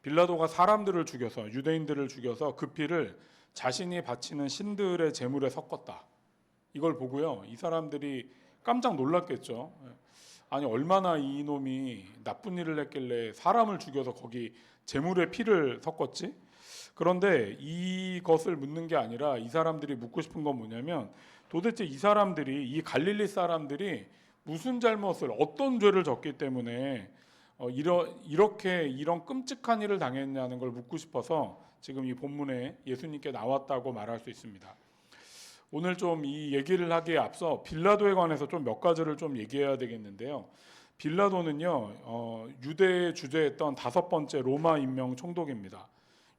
빌라도가 사람들을 죽여서 유대인들을 죽여서 그 피를 자신이 바치는 신들의 제물에 섞었다. 이걸 보고요, 이 사람들이 깜짝 놀랐겠죠. 아니 얼마나 이놈이 나쁜 일을 했길래 사람을 죽여서 거기 제물에 피를 섞었지? 그런데 이것을 묻는 게 아니라 이 사람들이 묻고 싶은 건 뭐냐면, 도대체 이 사람들이, 이 갈릴리 사람들이 무슨 잘못을, 어떤 죄를 졌기 때문에 이런 끔찍한 일을 당했냐는 걸 묻고 싶어서 지금 이 본문에 예수님께 나왔다고 말할 수 있습니다. 오늘 좀 이 얘기를 하기에 앞서 빌라도에 관해서 좀 몇 가지를 좀 얘기해야 되겠는데요. 빌라도는요, 유대에 주재했던 5번째 로마 임명 총독입니다.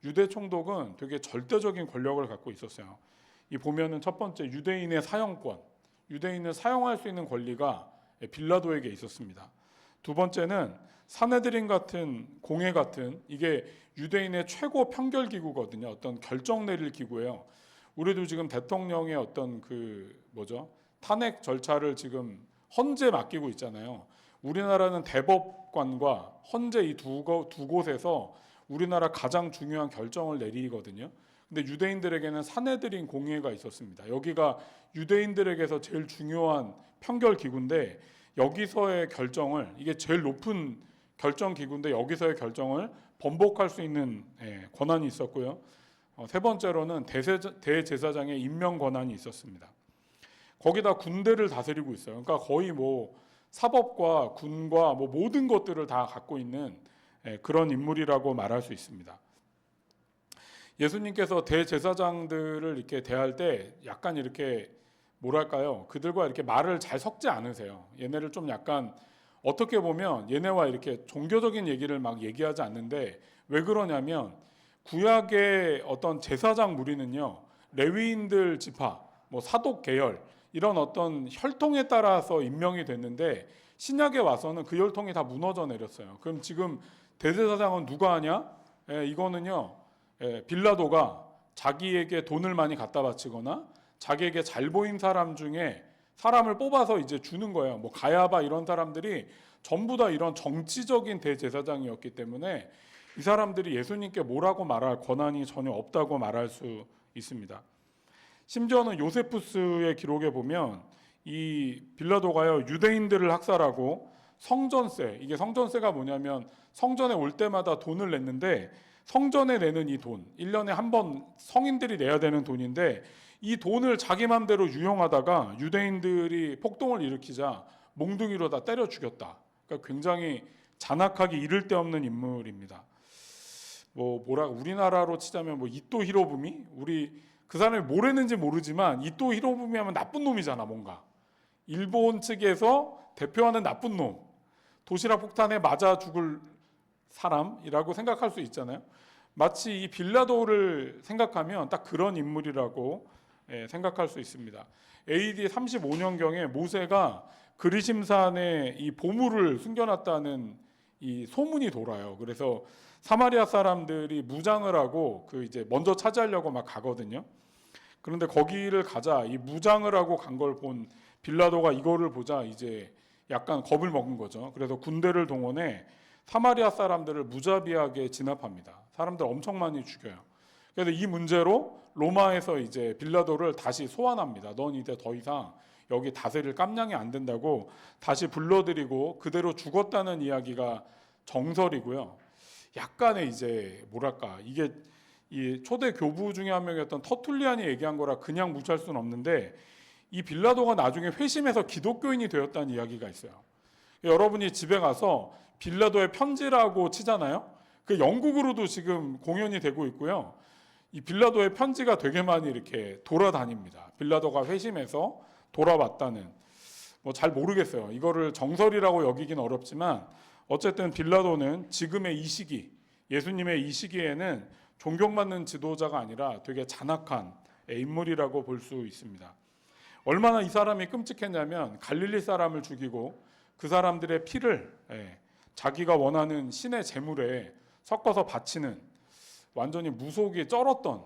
유대 총독은 되게 절대적인 권력을 갖고 있었어요. 이 보면은 첫 번째, 유대인의 사형권, 유대인을 사용할 수 있는 권리가 빌라도에게 있었습니다. 두 번째는 사네드린 같은, 공회 같은, 이게 유대인의 최고 평결 기구거든요. 어떤 결정 내릴 기구예요. 우리도 지금 대통령의 어떤 탄핵 절차를 지금 헌재 맡기고 있잖아요. 우리나라는 대법관과 헌재 이 두 곳에서 우리나라 가장 중요한 결정을 내리거든요. 근데 유대인들에게는 사네드린 공회가 있었습니다. 여기가 유대인들에게서 제일 중요한 평결 기구인데, 여기서의 결정을, 이게 제일 높은 결정 기구인데 여기서의 결정을 번복할 수 있는 권한이 있었고요. 세 번째로는 대제사장의 임명 권한이 있었습니다. 거기다 군대를 다스리고 있어요. 그러니까 거의 사법과 군과 모든 것들을 다 갖고 있는 그런 인물이라고 말할 수 있습니다. 예수님께서 대제사장들을 이렇게 대할 때 약간 이렇게 그들과 이렇게 말을 잘 섞지 않으세요. 얘네를 좀 약간, 어떻게 보면 얘네와 이렇게 종교적인 얘기를 막 얘기하지 않는데, 왜 그러냐면 구약의 어떤 제사장 무리는요, 레위인들 지파, 사독 계열, 이런 어떤 혈통에 따라서 임명이 됐는데, 신약에 와서는 그 혈통이 다 무너져 내렸어요. 그럼 지금 대제사장은 누가 하냐? 이거는요, 빌라도가 자기에게 돈을 많이 갖다 바치거나 자기에게 잘 보인 사람 중에 사람을 뽑아서 이제 주는 거예요. 가야바 이런 사람들이 전부 다 이런 정치적인 대제사장이었기 때문에 이 사람들이 예수님께 뭐라고 말할 권한이 전혀 없다고 말할 수 있습니다. 심지어는 요세푸스의 기록에 보면 이 빌라도가요, 유대인들을 학살하고 성전세, 이게 성전세가 뭐냐면 성전에 올 때마다 돈을 냈는데, 성전에 내는 이 돈, 1년에 한 번 성인들이 내야 되는 돈인데, 이 돈을 자기 맘대로 유용하다가 유대인들이 폭동을 일으키자 몽둥이로 다 때려 죽였다. 그러니까 굉장히 잔악하기 이를 데 없는 인물입니다. 우리나라로 치자면 이토 히로부미? 그 사람이 뭘 했는지 모르지만 이토 히로부미 하면 나쁜 놈이잖아, 뭔가. 일본 측에서 대표하는 나쁜 놈. 도시락 폭탄에 맞아 죽을 사람이라고 생각할 수 있잖아요. 마치 이 빌라도를 생각하면 딱 그런 인물이라고 생각할 수 있습니다. AD 35년경에 모세가 그리심산에 이 보물을 숨겨놨다는 이 소문이 돌아요. 그래서 사마리아 사람들이 무장을 하고 이제 먼저 차지하려고 막 가거든요. 그런데 거기를 가자 이 무장을 하고 간 걸 본 빌라도가 이거를 보자 이제 약간 겁을 먹은 거죠. 그래서 군대를 동원해 사마리아 사람들을 무자비하게 진압합니다. 사람들 엄청 많이 죽여요. 그래서 이 문제로 로마에서 이제 빌라도를 다시 소환합니다. 넌 이제 더 이상 여기 다스릴 깜냥이 안 된다고 다시 불러들이고 그대로 죽었다는 이야기가 정설이고요. 약간의 이제 이게 이 초대 교부 중에 한 명이었던 터툴리안이 얘기한 거라 그냥 무시할 수는 없는데, 이 빌라도가 나중에 회심해서 기독교인이 되었다는 이야기가 있어요. 여러분이 집에 가서 빌라도의 편지라고 치잖아요. 그 영국으로도 지금 공연이 되고 있고요. 이 빌라도의 편지가 되게 많이 이렇게 돌아다닙니다. 빌라도가 회심해서 돌아왔다는. 잘 모르겠어요. 이거를 정설이라고 여기긴 어렵지만 어쨌든 빌라도는 지금의 이 시기, 예수님의 이 시기에는 존경받는 지도자가 아니라 되게 잔악한 인물이라고 볼 수 있습니다. 얼마나 이 사람이 끔찍했냐면 갈릴리 사람을 죽이고 그 사람들의 피를 자기가 원하는 신의 제물에 섞어서 바치는, 완전히 무속이 쩔었던,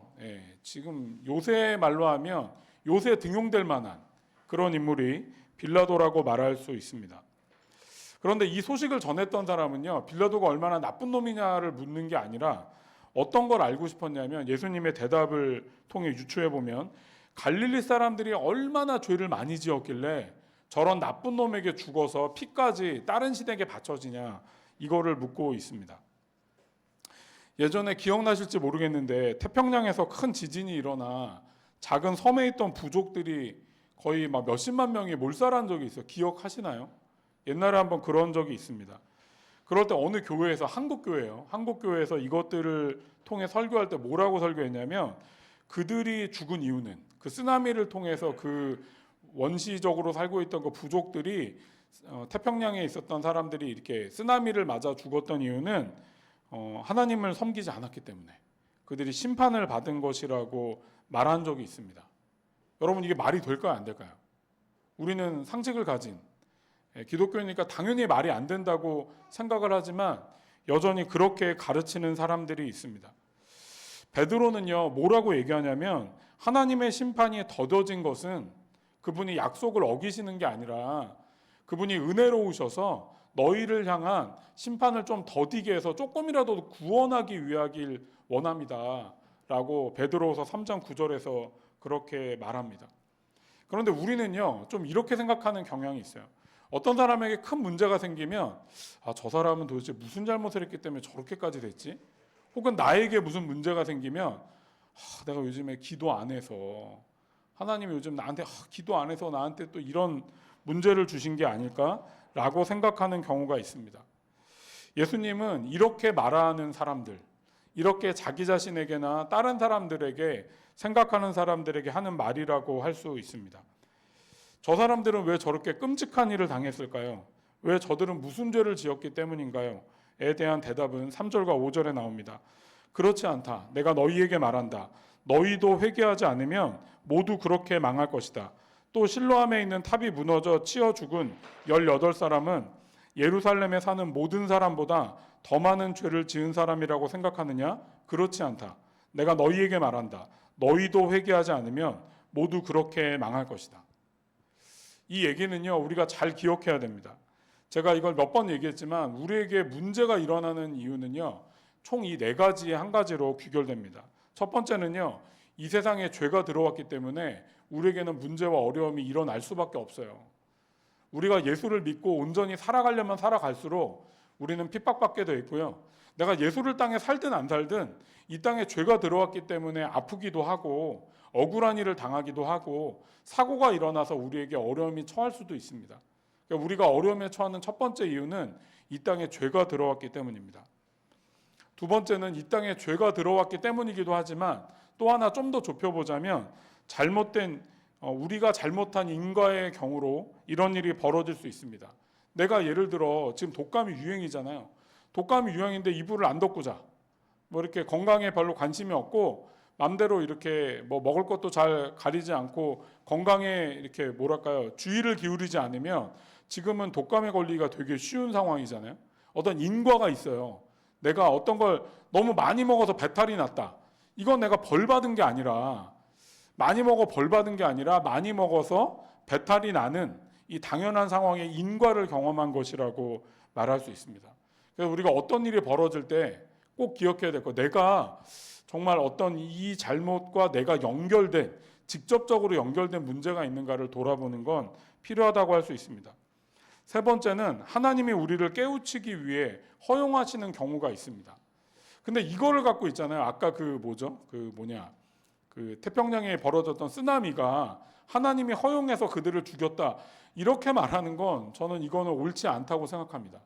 지금 요새 말로 하면 요새 등용될 만한 그런 인물이 빌라도라고 말할 수 있습니다. 그런데 이 소식을 전했던 사람은요, 빌라도가 얼마나 나쁜 놈이냐를 묻는 게 아니라 어떤 걸 알고 싶었냐면, 예수님의 대답을 통해 유추해 보면 갈릴리 사람들이 얼마나 죄를 많이 지었길래 저런 나쁜 놈에게 죽어서 피까지 다른 신에게 바쳐지냐, 이거를 묻고 있습니다. 예전에 기억나실지 모르겠는데 태평양에서 큰 지진이 일어나 작은 섬에 있던 부족들이 거의 막 몇십만 명이 몰살한 적이 있어요. 기억하시나요? 옛날에 한번 그런 적이 있습니다. 그럴 때 어느 교회에서, 한국교회예요, 한국교회에서 이것들을 통해 설교할 때 뭐라고 설교했냐면, 그들이 죽은 이유는, 그 쓰나미를 통해서 그 원시적으로 살고 있던 그 부족들이, 태평양에 있었던 사람들이 이렇게 쓰나미를 맞아 죽었던 이유는 하나님을 섬기지 않았기 때문에, 그들이 심판을 받은 것이라고 말한 적이 있습니다. 여러분, 이게 말이 될까요, 안 될까요? 우리는 상식을 가진 기독교니까 당연히 말이 안 된다고 생각을 하지만 여전히 그렇게 가르치는 사람들이 있습니다. 베드로는요, 뭐라고 얘기하냐면, 하나님의 심판이 더뎌진 것은 그분이 약속을 어기시는 게 아니라 그분이 은혜로우셔서 너희를 향한 심판을 좀 더디게 해서 조금이라도 구원하기 위하길 원합니다 라고 베드로후서 3장 9절에서 그렇게 말합니다. 그런데 우리는요, 좀 이렇게 생각하는 경향이 있어요. 어떤 사람에게 큰 문제가 생기면, 저 사람은 도대체 무슨 잘못을 했기 때문에 저렇게까지 됐지? 혹은 나에게 무슨 문제가 생기면, 내가 요즘에 기도 안 해서, 하나님이 요즘 나한테 기도 안 해서 나한테 또 이런 문제를 주신 게 아닐까라고 생각하는 경우가 있습니다. 예수님은 이렇게 말하는 사람들, 이렇게 자기 자신에게나 다른 사람들에게, 생각하는 사람들에게 하는 말이라고 할 수 있습니다. 저 사람들은 왜 저렇게 끔찍한 일을 당했을까요? 왜 저들은 무슨 죄를 지었기 때문인가요? 에 대한 대답은 3절과 5절에 나옵니다. 그렇지 않다. 내가 너희에게 말한다. 너희도 회개하지 않으면 모두 그렇게 망할 것이다. 또 실로암에 있는 탑이 무너져 치어 죽은 18사람은 예루살렘에 사는 모든 사람보다 더 많은 죄를 지은 사람이라고 생각하느냐? 그렇지 않다. 내가 너희에게 말한다. 너희도 회개하지 않으면 모두 그렇게 망할 것이다. 이 얘기는요, 우리가 잘 기억해야 됩니다. 제가 이걸 몇 번 얘기했지만 우리에게 문제가 일어나는 이유는요, 총 이 네 가지의 한 가지로 귀결됩니다. 첫 번째는요, 이 세상에 죄가 들어왔기 때문에 우리에게는 문제와 어려움이 일어날 수밖에 없어요. 우리가 예수를 믿고 온전히 살아가려면 살아갈수록 우리는 핍박받게 돼 있고요. 내가 예수를 땅에 살든 안 살든 이 땅에 죄가 들어왔기 때문에 아프기도 하고 억울한 일을 당하기도 하고 사고가 일어나서 우리에게 어려움이 처할 수도 있습니다. 그러니까 우리가 어려움에 처하는 첫 번째 이유는 이 땅에 죄가 들어왔기 때문입니다. 두 번째는 이 땅에 죄가 들어왔기 때문이기도 하지만 또 하나 좀 더 좁혀보자면 우리가 잘못한 인과의 경우로 이런 일이 벌어질 수 있습니다. 내가 예를 들어 지금 독감이 유행이잖아요. 독감이 유행인데 이불을 안 덮고 자. 이렇게 건강에 별로 관심이 없고 맘대로 이렇게 먹을 것도 잘 가리지 않고 건강에 이렇게 주의를 기울이지 않으면 지금은 독감에 걸리기가 되게 쉬운 상황이잖아요. 어떤 인과가 있어요. 내가 어떤 걸 너무 많이 먹어서 배탈이 났다. 이건 내가 벌 받은 게 아니라 많이 먹어서 배탈이 나는 이 당연한 상황의 인과를 경험한 것이라고 말할 수 있습니다. 그래서 우리가 어떤 일이 벌어질 때 꼭 기억해야 될 거, 내가 정말 어떤 이 잘못과 내가 직접적으로 연결된 문제가 있는가를 돌아보는 건 필요하다고 할 수 있습니다. 세 번째는 하나님이 우리를 깨우치기 위해 허용하시는 경우가 있습니다. 근데 이거를 갖고 있잖아요. 아까 그 태평양에 벌어졌던 쓰나미가 하나님이 허용해서 그들을 죽였다, 이렇게 말하는 건 저는 이거는 옳지 않다고 생각합니다.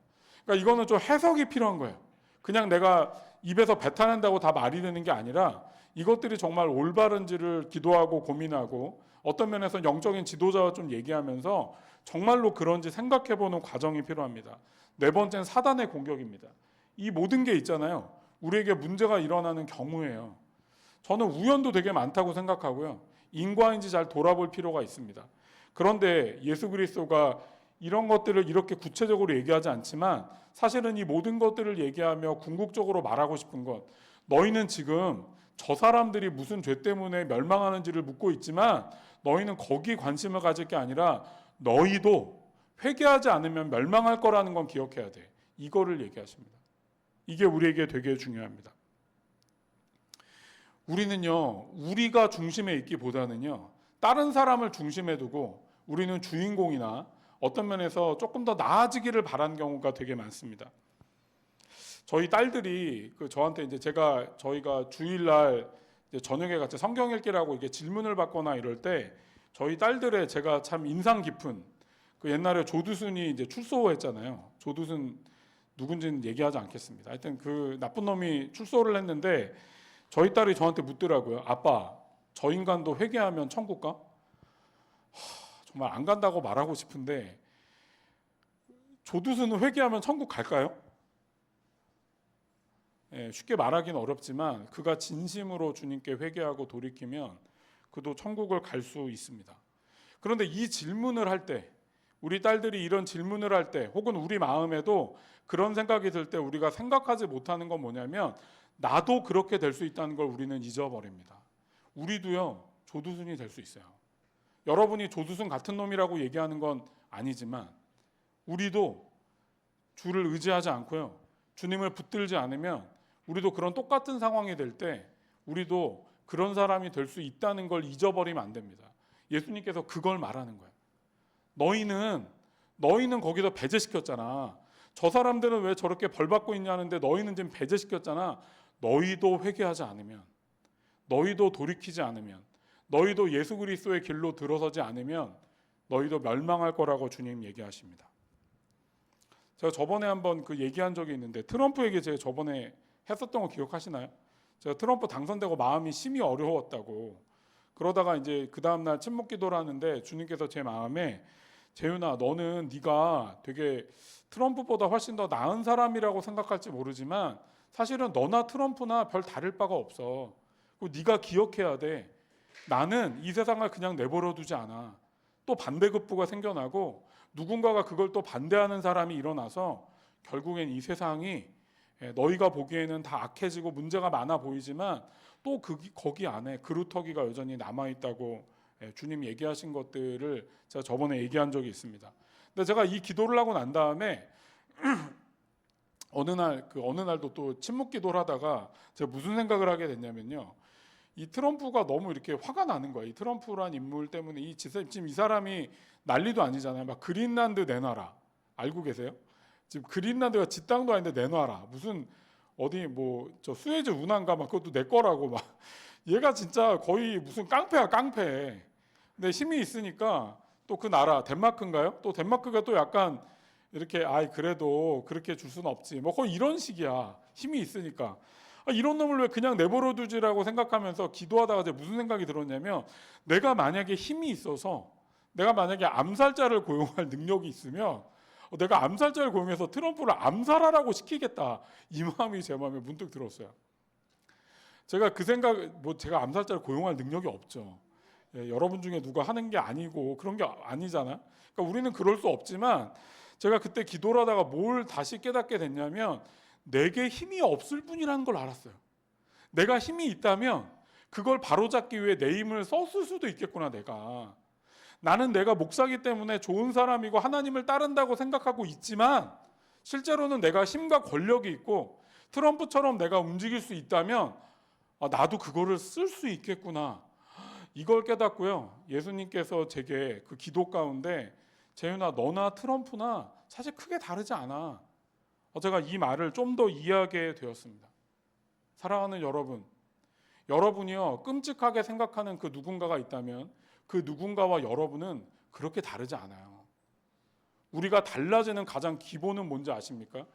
그러니까 이거는 좀 해석이 필요한 거예요. 그냥 내가 입에서 뱉어낸다고 다 말이 되는 게 아니라 이것들이 정말 올바른지를 기도하고 고민하고 어떤 면에서 영적인 지도자와 좀 얘기하면서 정말로 그런지 생각해보는 과정이 필요합니다. 네 번째는 사단의 공격입니다. 이 모든 게 있잖아요. 우리에게 문제가 일어나는 경우예요. 저는 우연도 되게 많다고 생각하고요. 인과인지 잘 돌아볼 필요가 있습니다. 그런데 예수 그리스도가 이런 것들을 이렇게 구체적으로 얘기하지 않지만 사실은 이 모든 것들을 얘기하며 궁극적으로 말하고 싶은 것, 너희는 지금 저 사람들이 무슨 죄 때문에 멸망하는지를 묻고 있지만 너희는 거기에 관심을 가질 게 아니라 너희도 회개하지 않으면 멸망할 거라는 건 기억해야 돼. 이거를 얘기하십니다. 이게 우리에게 되게 중요합니다. 우리는요, 우리가 중심에 있기보다는요, 다른 사람을 중심에 두고 우리는 주인공이나 어떤 면에서 조금 더 나아지기를 바라는 경우가 되게 많습니다. 저희 딸들이 저한테 이제 저희가 주일날 이제 저녁에 같이 성경 읽기라고 이게 질문을 받거나 이럴 때 저희 딸들의 제가 참 인상 깊은 그 옛날에 조두순이 이제 출소했잖아요. 조두순 누군지는 얘기하지 않겠습니다. 하여튼 그 나쁜 놈이 출소를 했는데 저희 딸이 저한테 묻더라고요. 아빠, 저 인간도 회개하면 천국 가? 정말 안 간다고 말하고 싶은데 조두순은 회개하면 천국 갈까요? 쉽게 말하기는 어렵지만 그가 진심으로 주님께 회개하고 돌이키면 그도 천국을 갈 수 있습니다. 그런데 이 질문을 할 때, 우리 딸들이 이런 질문을 할 때, 혹은 우리 마음에도 그런 생각이 들 때 우리가 생각하지 못하는 건 뭐냐면 나도 그렇게 될 수 있다는 걸 우리는 잊어버립니다. 우리도요, 조두순이 될 수 있어요. 여러분이 조두순 같은 놈이라고 얘기하는 건 아니지만 우리도 주를 의지하지 않고요, 주님을 붙들지 않으면 우리도 그런 똑같은 상황이 될 때 우리도 그런 사람이 될 수 있다는 걸 잊어버리면 안 됩니다. 예수님께서 그걸 말하는 거예요. 너희는 거기서 배제시켰잖아. 저 사람들은 왜 저렇게 벌 받고 있냐는데 너희는 지금 배제시켰잖아. 너희도 회개하지 않으면, 너희도 돌이키지 않으면, 너희도 예수 그리스도의 길로 들어서지 않으면 너희도 멸망할 거라고 주님 얘기하십니다. 제가 저번에 한번 그 얘기한 적이 있는데 트럼프 얘기 제가 저번에 했었던 거 기억하시나요? 제가 트럼프 당선되고 마음이 심히 어려웠다고, 그러다가 이제 그 다음날 침묵 기도를 하는데 주님께서 제 마음에 재윤아, 너는 네가 되게 트럼프보다 훨씬 더 나은 사람이라고 생각할지 모르지만 사실은 너나 트럼프나 별 다를 바가 없어. 그리고 네가 기억해야 돼. 나는 이 세상을 그냥 내버려 두지 않아. 또 반대급부가 생겨나고 누군가가 그걸 또 반대하는 사람이 일어나서 결국엔 이 세상이 너희가 보기에는 다 악해지고 문제가 많아 보이지만 또 거기 안에 그루터기가 여전히 남아있다고 주님 얘기하신 것들을 제가 저번에 얘기한 적이 있습니다. 근데 제가 이 기도를 하고 난 다음에 어느 날도 또 침묵 기도를 하다가 제가 무슨 생각을 하게 됐냐면요, 이 트럼프가 너무 이렇게 화가 나는 거예요. 이 트럼프란 인물 때문에 지금 이 사람이 난리도 아니잖아요. 막 그린란드 내놔라. 알고 계세요? 지금 그린란드가 지 땅도 아닌데 내놔라. 무슨 어디 저 수에즈 운하인가 막 그것도 내 거라고 막. 얘가 진짜 거의 무슨 깡패야, 깡패. 근데 힘이 있으니까 또 그 나라 덴마크인가요? 또 덴마크가 또 약간 이렇게 그래도 그렇게 줄 수는 없지. 뭐 거의 이런 식이야. 힘이 있으니까. 이런 놈을 왜 그냥 내버려 두지라고 생각하면서 기도하다가 이제 무슨 생각이 들었냐면, 내가 만약에 힘이 있어서 내가 만약에 암살자를 고용할 능력이 있으면 내가 암살자를 고용해서 트럼프를 암살하라고 시키겠다. 이 마음이 제 마음에 문득 들었어요. 제가 그 생각, 제가 암살자를 고용할 능력이 없죠. 여러분 중에 누가 하는 게 아니고 그런 게 아니잖아요. 그러니까 우리는 그럴 수 없지만 제가 그때 기도를 하다가 뭘 다시 깨닫게 됐냐면 내게 힘이 없을 뿐이라는 걸 알았어요. 내가 힘이 있다면 그걸 바로잡기 위해 내 힘을 썼을 수도 있겠구나. 나는 내가 목사기 때문에 좋은 사람이고 하나님을 따른다고 생각하고 있지만 실제로는 내가 힘과 권력이 있고 트럼프처럼 내가 움직일 수 있다면 나도 그거를 쓸 수 있겠구나. 이걸 깨닫고요, 예수님께서 제게 그 기도 가운데 재윤아, 너나 트럼프나 사실 크게 다르지 않아. 제가 이 말을 좀 더 이해하게 되었습니다. 사랑하는 여러분, 여러분이요 끔찍하게 생각하는 그 누군가가 있다면 그 누군가와 여러분은 그렇게 다르지 않아요. 우리가 달라지는 가장 기본은 뭔지 아십니까?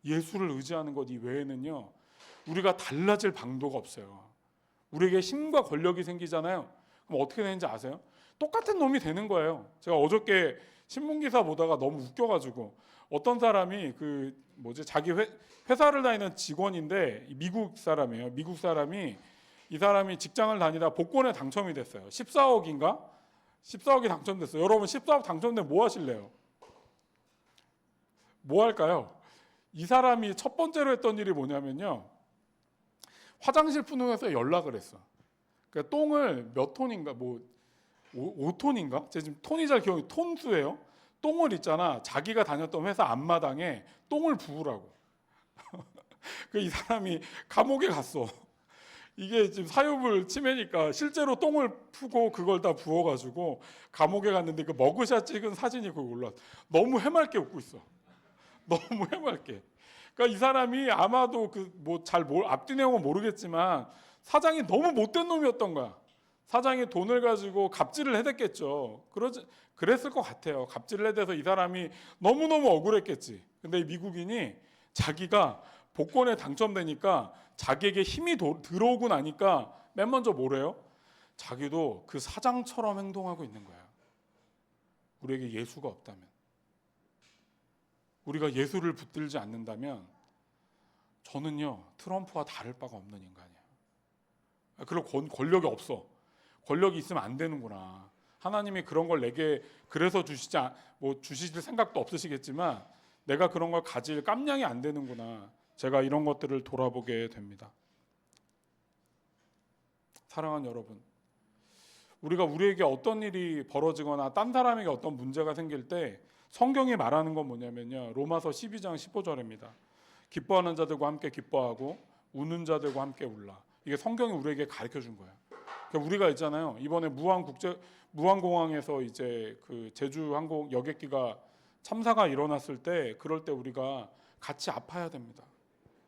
예수를 의지하는 것 이외에는요 우리가 달라질 방도가 없어요. 우리에게 힘과 권력이 생기잖아요. 그럼 어떻게 되는지 아세요? 똑같은 놈이 되는 거예요. 제가 어저께 신문기사 보다가 너무 웃겨가지고 어떤 사람이 자기 회사를 다니는 직원인데 미국 사람이에요. 미국 사람이 이 사람이 직장을 다니다 복권에 당첨이 됐어요. 14억인가? 14억이 당첨됐어요. 여러분 14억 당첨되면 뭐 하실래요? 뭐 할까요? 이 사람이 첫 번째로 했던 일이 뭐냐면요, 화장실 푸는에서 연락을 했어. 그러니까 똥을 몇 톤인가 5톤인가? 제가 지금 톤이 잘 기억이 톤수예요. 똥을 있잖아. 자기가 다녔던 회사 앞마당에 똥을 부으라고. 이 사람이 감옥에 갔어. 이게 지금 사유불 침해니까 실제로 똥을 푸고 그걸 다 부어가지고 감옥에 갔는데 그 머그샷 찍은 사진이 거기 올라왔어. 너무 해맑게 웃고 있어. 너무 해맑게. 그러니까 이 사람이 아마도 앞뒤 내용은 모르겠지만 사장이 너무 못된 놈이었던 거야. 사장이 돈을 가지고 갑질을 해댔겠죠. 그랬을 것 같아요. 갑질을 해대서 이 사람이 너무너무 억울했겠지. 근데 이 미국인이 자기가 복권에 당첨되니까 자기에게 힘이 들어오고 나니까 맨 먼저 뭐래요? 자기도 그 사장처럼 행동하고 있는 거야. 우리에게 예수가 없다면, 우리가 예수를 붙들지 않는다면 저는요 트럼프와 다를 바가 없는 인간이에요. 그리고 권력이 없어. 권력이 있으면 안 되는구나. 하나님이 그런 걸 내게 그래서 주시실 생각도 없으시겠지만 내가 그런 걸 가질 깜냥이 안 되는구나. 제가 이런 것들을 돌아보게 됩니다. 사랑하는 여러분, 우리에게 어떤 일이 벌어지거나 딴 사람에게 어떤 문제가 생길 때 성경이 말하는 건 뭐냐면요, 로마서 12장 15절입니다. 기뻐하는 자들과 함께 기뻐하고 우는 자들과 함께 울라. 이게 성경이 우리에게 가르쳐 준 거예요. 그러니까 우리가 있잖아요, 이번에 무안공항에서 이제 그 제주항공 여객기가 참사가 일어났을 때, 그럴 때 우리가 같이 아파야 됩니다.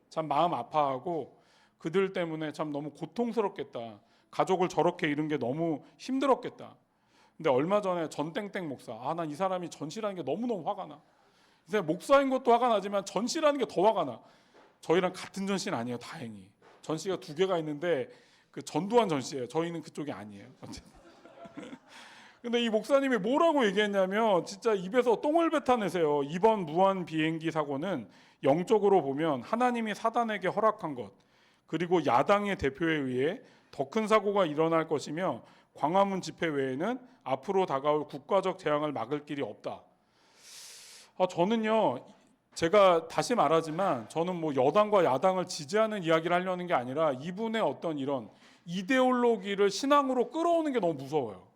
참 마음 아파하고 그들 때문에 참 너무 고통스럽겠다. 가족을 저렇게 잃은 게 너무 힘들었겠다. 근데 얼마 전에 전땡땡 목사, 난 이 사람이 전시라는 게 너무너무 화가 나. 이 사람이 목사인 것도 화가 나지만 전시라는 게 더 화가 나. 저희랑 같은 전시는 아니에요, 다행히. 전시가 2개가 있는데 그 전두환 전시예요. 저희는 그쪽이 아니에요. 근데 이 목사님이 뭐라고 얘기했냐면 진짜 입에서 똥을 뱉어내세요. 이번 무한 비행기 사고는 영적으로 보면 하나님이 사단에게 허락한 것, 그리고 야당의 대표에 의해 더 큰 사고가 일어날 것이며 광화문 집회 외에는 앞으로 다가올 국가적 재앙을 막을 길이 없다. 저는요, 제가 다시 말하지만 저는 뭐 여당과 야당을 지지하는 이야기를 하려는 게 아니라 이분의 어떤 이런 이데올로기를 신앙으로 끌어오는 게 너무 무서워요.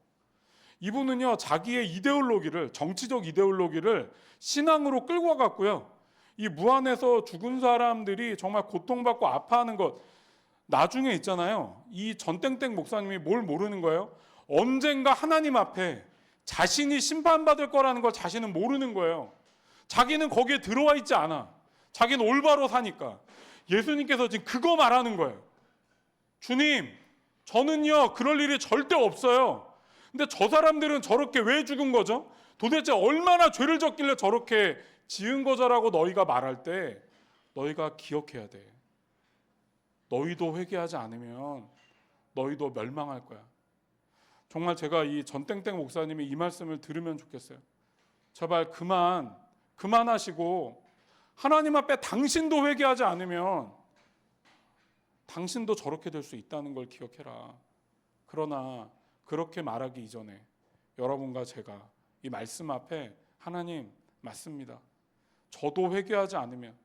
이분은요, 자기의 이데올로기를, 정치적 이데올로기를 신앙으로 끌고 와갖고요, 이 무안에서 죽은 사람들이 정말 고통받고 아파하는 것, 나중에 있잖아요, 이 전땡땡 목사님이 뭘 모르는 거예요? 언젠가 하나님 앞에 자신이 심판받을 거라는 걸 자신은 모르는 거예요. 자기는 거기에 들어와 있지 않아. 자기는 올바로 사니까. 예수님께서 지금 그거 말하는 거예요. 주님, 저는요 그럴 일이 절대 없어요. 근데 저 사람들은 저렇게 왜 죽은 거죠? 도대체 얼마나 죄를 졌길래 저렇게 지은 거죠라고 너희가 말할 때 너희가 기억해야 돼. 너희도 회개하지 않으면 너희도 멸망할 거야. 정말 제가 이 전땡땡 목사님의 이 말씀을 들으면 좋겠어요. 제발 그만하시고 하나님 앞에 당신도 회개하지 않으면 당신도 저렇게 될 수 있다는 걸 기억해라. 그러나 그렇게 말하기 이전에 여러분과 제가 이 말씀 앞에 하나님, 맞습니다. 저도 회개하지 않으면,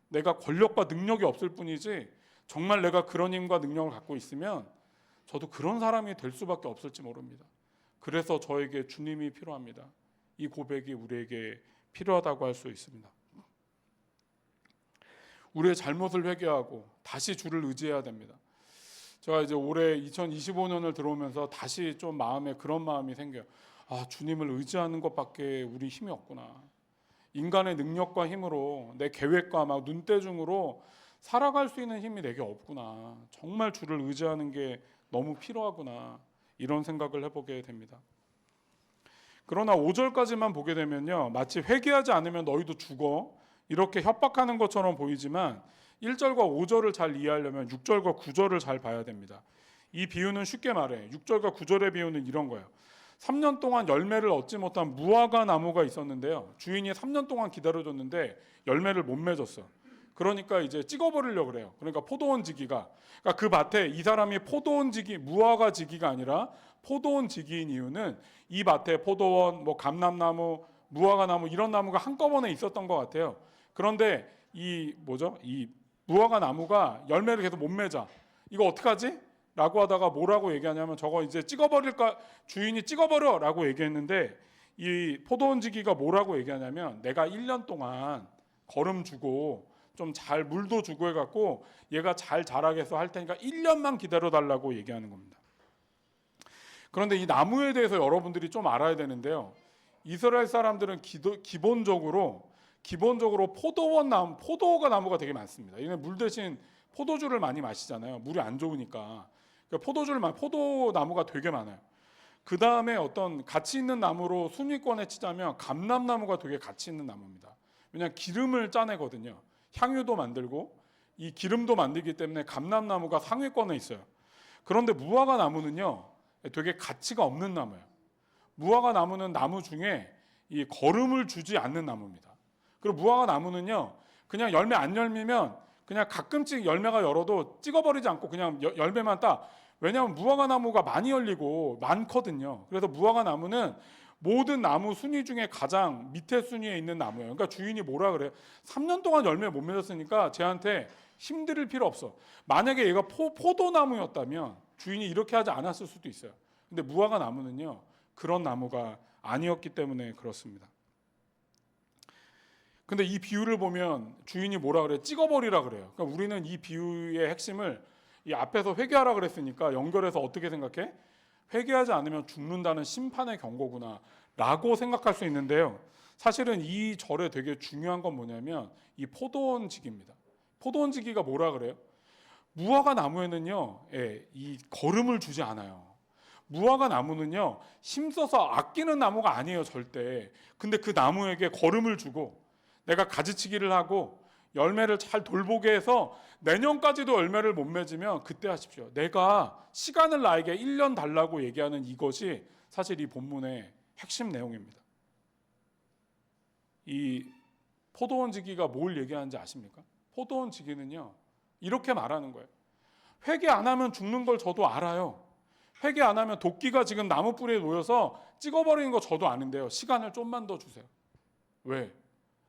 내가 권력과 능력이 없을 뿐이지 정말 내가 그런 힘과 능력을 갖고 있으면 저도 그런 사람이 될 수밖에 없을지 모릅니다. 그래서 저에게 주님이 필요합니다. 이 고백이 우리에게 필요하다고 할 수 있습니다. 우리의 잘못을 회개하고 다시 주를 의지해야 됩니다. 제가 이제 올해 2025년을 들어오면서 다시 좀 마음에 그런 마음이 생겨요. 주님을 의지하는 것밖에 우리 힘이 없구나. 인간의 능력과 힘으로, 내 계획과 막 눈대중으로 살아갈 수 있는 힘이 내게 없구나. 정말 주를 의지하는 게 너무 필요하구나. 이런 생각을 해보게 됩니다. 그러나 5절까지만 보게 되면요, 마치 회개하지 않으면 너희도 죽어, 이렇게 협박하는 것처럼 보이지만 1절과 5절을 잘 이해하려면 6절과 9절을 잘 봐야 됩니다. 이 비유는 쉽게 말해 6절과 9절의 비유는 이런 거예요. 3년 동안 열매를 얻지 못한 무화과 나무가 있었는데요, 주인이 3년 동안 기다려줬는데 열매를 못 맺었어. 그러니까 이제 찍어버리려고 그래요. 그러니까 포도원지기가, 그러니까 그 밭에 이 사람이 포도원지기, 무화과지기가 아니라 포도원지기인 이유는 이 밭에 포도원, 뭐 감람나무, 무화과나무 이런 나무가 한꺼번에 있었던 것 같아요. 그런데 이 무화과 나무가 열매를 계속 못 맺어. 이거 어떡하지? 라고 하다가 뭐라고 얘기하냐면, 저거 이제 찍어버릴까, 주인이 찍어버려 라고 얘기했는데, 이 포도원지기가 뭐라고 얘기하냐면 내가 1년 동안 거름 주고 좀 잘 물도 주고 해갖고 얘가 잘 자라게 해서 할 테니까 1년만 기다려 달라고 얘기하는 겁니다. 그런데 이 나무에 대해서 여러분들이 좀 알아야 되는데요. 이스라엘 사람들은 기본적으로 포도원 나무, 포도가 나무가 되게 많습니다. 이는 물 대신 포도주를 많이 마시잖아요. 물이 안 좋으니까. 그러니까 포도나무가 되게 많아요. 그 다음에 어떤 가치 있는 나무로 순위권에 치자면 감람나무가 되게 가치 있는 나무입니다. 왜냐하면 기름을 짜내거든요. 향유도 만들고 이 기름도 만들기 때문에 감람나무가 상위권에 있어요. 그런데 무화과 나무는요, 되게 가치가 없는 나무예요. 무화과 나무는 나무 중에 이 거름을 주지 않는 나무입니다. 그리고 무화과 나무는요, 그냥 열매 안 열리면 그냥 가끔씩 열매가 열어도 찍어버리지 않고 그냥 열매만 따. 왜냐하면 무화과 나무가 많이 열리고 많거든요. 그래서 무화과 나무는 모든 나무 순위 중에 가장 밑에 순위에 있는 나무예요. 그러니까 주인이 뭐라 그래요? 3년 동안 열매 못 맺었으니까 쟤한테 힘들일 필요 없어. 만약에 얘가 포도나무였다면 주인이 이렇게 하지 않았을 수도 있어요. 근데 무화과 나무는요, 그런 나무가 아니었기 때문에 그렇습니다. 근데 이 비유를 보면 주인이 뭐라 그래요? 찍어버리라 그래요. 그러니까 우리는 이 비유의 핵심을 이 앞에서 회개하라 그랬으니까 연결해서 어떻게 생각해? 회개하지 않으면 죽는다는 심판의 경고구나 라고 생각할 수 있는데요. 사실은 이 절에 되게 중요한 건 뭐냐면 이 포도원지기입니다. 포도원지기가 뭐라 그래요? 무화과 나무에는요, 이 거름을 주지 않아요. 무화과 나무는요, 힘써서 아끼는 나무가 아니에요, 절대. 근데 그 나무에게 거름을 주고 내가 가지치기를 하고 열매를 잘 돌보게 해서 내년까지도 열매를 못 맺으면 그때 하십시오. 내가 시간을 나에게 1년 달라고 얘기하는 이것이 사실 이 본문의 핵심 내용입니다. 이 포도원지기가 뭘 얘기하는지 아십니까? 포도원지기는요, 이렇게 말하는 거예요. 회개 안 하면 죽는 걸 저도 알아요. 회개 안 하면 도끼가 지금 나무 뿌리에 놓여서 찍어버리는 거 저도 아는데요. 시간을 좀만 더 주세요. 왜?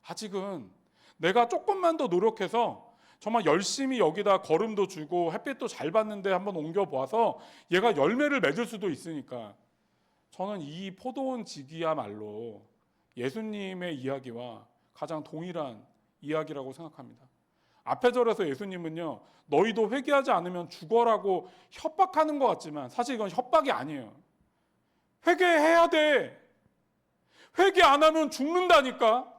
아직은 내가 조금만 더 노력해서 정말 열심히 여기다 거름도 주고 햇빛도 잘 받는데 한번 옮겨보아서 얘가 열매를 맺을 수도 있으니까. 저는 이 포도원지기야말로 예수님의 이야기와 가장 동일한 이야기라고 생각합니다. 앞에 절에서 예수님은요, 너희도 회개하지 않으면 죽어라고 협박하는 것 같지만 사실 이건 협박이 아니에요. 회개해야 돼. 회개 안 하면 죽는다니까.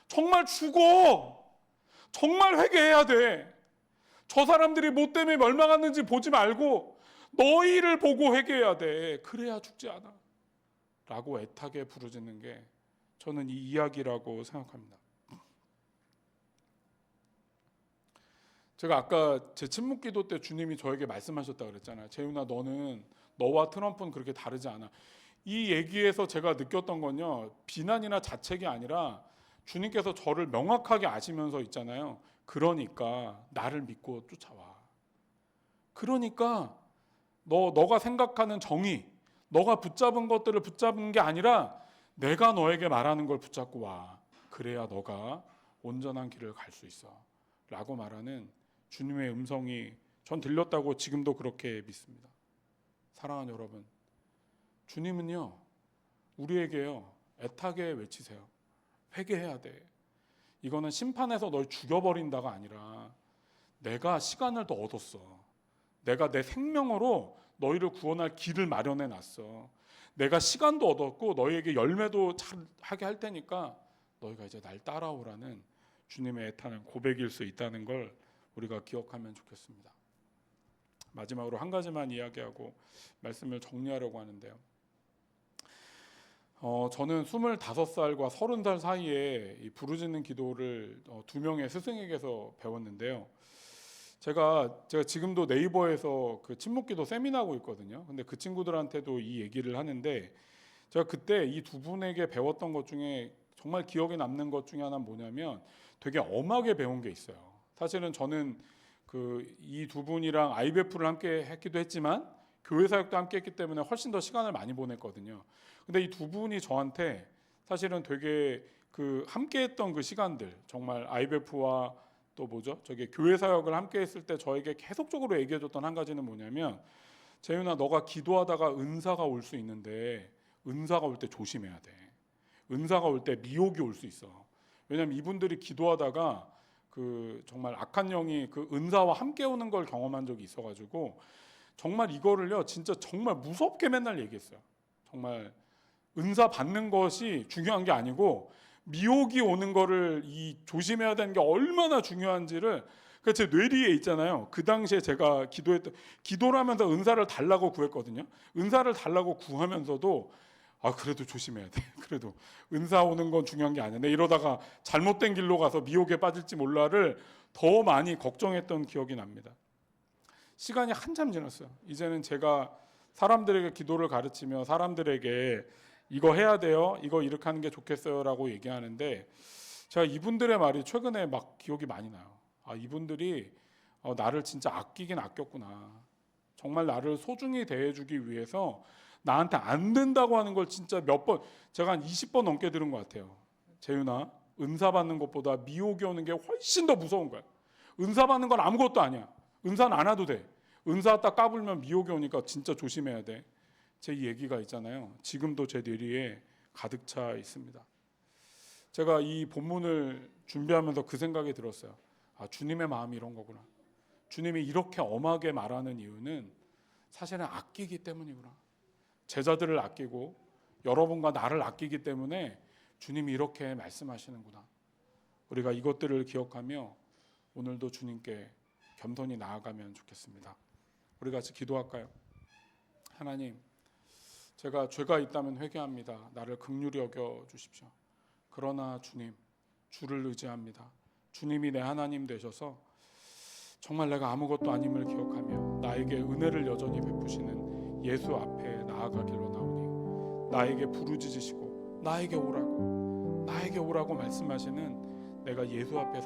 정말 죽어. 정말 회개해야 돼. 저 사람들이 뭐 때문에 멸망하는지 보지 말고 너희를 보고 회개해야 돼. 그래야 죽지 않아. 라고 애타게 부르짖는 게 저는 이 이야기라고 생각합니다. 제가 아까 제 침묵기도 때 주님이 저에게 말씀하셨다고 그랬잖아요. 재윤아, 너와 트럼프는 그렇게 다르지 않아. 이 얘기에서 제가 느꼈던 건요, 비난이나 자책이 아니라 주님께서 저를 명확하게 아시면서 있잖아요. 그러니까 나를 믿고 쫓아와. 그러니까 너가 생각하는 정의, 너가 붙잡은 것들을 붙잡은 게 아니라 내가 너에게 말하는 걸 붙잡고 와. 그래야 너가 온전한 길을 갈 수 있어. 라고 말하는 주님의 음성이 전 들렸다고 지금도 그렇게 믿습니다. 사랑하는 여러분, 주님은요, 우리에게요, 애타게 외치세요. 회개해야 돼. 이거는 심판에서 널 죽여버린다가 아니라 내가 시간을 더 얻었어. 내가 내 생명으로 너희를 구원할 길을 마련해 놨어. 내가 시간도 얻었고 너희에게 열매도 잘 하게 할 테니까 너희가 이제 날 따라오라는 주님의 애타는 고백일 수 있다는 걸 우리가 기억하면 좋겠습니다. 마지막으로 한 가지만 이야기하고 말씀을 정리하려고 하는데요. 저는 25살과 30살 사이에 이 부르짖는 기도를 두 명의 스승에게서 배웠는데요. 제가 지금도 네이버에서 그 침묵기도 세미나하고 있거든요. 근데 그 친구들한테도 이 얘기를 하는데 제가 그때 이 두 분에게 배웠던 것 중에 정말 기억에 남는 것 중에 하나는 뭐냐면 되게 엄하게 배운 게 있어요. 사실은 저는 이 두 분이랑 IBF를 함께 했기도 했지만 교회 사역도 함께 했기 때문에 훨씬 더 시간을 많이 보냈거든요. 근데 이 두 분이 저한테 사실은 되게 함께 했던 그 시간들, 정말 IBF와 또 저기 교회 사역을 함께 했을 때 저에게 계속적으로 얘기해 줬던 한 가지는 뭐냐면, 재윤아, 너가 기도하다가 은사가 올 수 있는데 은사가 올 때 조심해야 돼. 은사가 올 때 미혹이 올 수 있어. 왜냐하면 이분들이 기도하다가 그 정말 악한 영이 그 은사와 함께 오는 걸 경험한 적이 있어가지고 정말 이거를요 진짜 정말 무섭게 맨날 얘기했어요. 정말 은사 받는 것이 중요한 게 아니고 미혹이 오는 거를 이 조심해야 되는 게 얼마나 중요한지를 제 뇌리에 있잖아요. 그 당시에 제가 기도를 하면서 은사를 달라고 구했거든요. 은사를 달라고 구하면서도 그래도 조심해야 돼. 그래도 은사 오는 건 중요한 게 아니야. 내 이러다가 잘못된 길로 가서 미혹에 빠질지 몰라를 더 많이 걱정했던 기억이 납니다. 시간이 한참 지났어요. 이제는 제가 사람들에게 기도를 가르치며 사람들에게 이거 해야 돼요, 이거 이렇게 하는 게 좋겠어요라고 얘기하는데 제가 이분들의 말이 최근에 막 기억이 많이 나요. 이분들이 나를 진짜 아끼긴 아꼈구나. 정말 나를 소중히 대해주기 위해서 나한테 안 된다고 하는 걸 진짜 몇 번, 제가 한 20번 넘게 들은 것 같아요. 재윤아, 은사 받는 것보다 미혹이 오는 게 훨씬 더 무서운 거야. 은사 받는 건 아무것도 아니야. 은사는 안 와도 돼. 은사 딱 까불면 미혹이 오니까 진짜 조심해야 돼. 제 얘기가 있잖아요. 지금도 제 뇌리에 가득 차 있습니다. 제가 이 본문을 준비하면서 그 생각이 들었어요. 주님의 마음이 이런 거구나. 주님이 이렇게 엄하게 말하는 이유는 사실은 아끼기 때문이구나. 제자들을 아끼고 여러분과 나를 아끼기 때문에 주님이 이렇게 말씀하시는구나. 우리가 이것들을 기억하며 오늘도 주님께 겸손히 나아가면 좋겠습니다. 우리 같이 기도할까요? 하나님, 제가 죄가 있다면 회개합니다. 나를 긍휼히 여겨 주십시오. 그러나 주님, 주를 의지합니다. 주님이 내 하나님 되셔서 정말 내가 아무것도 아님을 기억하며 나에게 은혜를 여전히 베푸시는 예수 앞에 나아가기로 나오니 나에게 부르짖으시고 나에게 오라고 말씀하시는 내가 예수 앞에